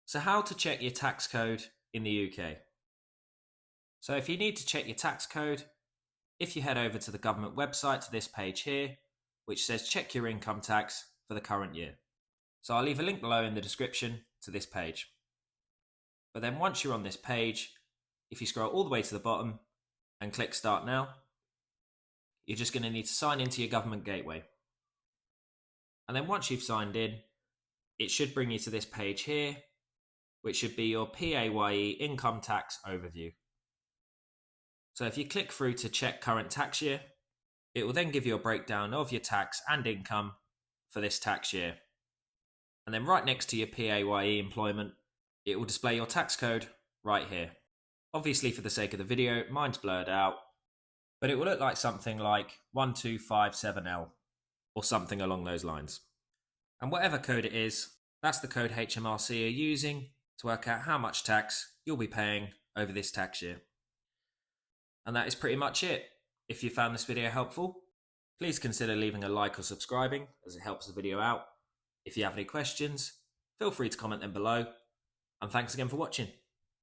So how to check your tax code in the UK? So if you need to check your tax code, if you head over to the government website to this page here, which says check your income tax for the current year. So I'll leave a link below in the description to this page. But then once you're on this page, if you scroll all the way to the bottom and click Start Now, you're just going to need to sign into your government gateway. And then once you've signed in, it should bring you to this page here, which should be your PAYE income tax overview. So if you click through to check current tax year, it will then give you a breakdown of your tax and income for this tax year. And then right next to your PAYE employment, it will display your tax code right here. Obviously for the sake of the video, mine's blurred out, but it will look like something like 1257L or something along those lines. And whatever code it is, that's the code HMRC are using to work out how much tax you'll be paying over this tax year. And that is pretty much it. If you found this video helpful, please consider leaving a like or subscribing as it helps the video out. If you have any questions, feel free to comment them below. And thanks again for watching.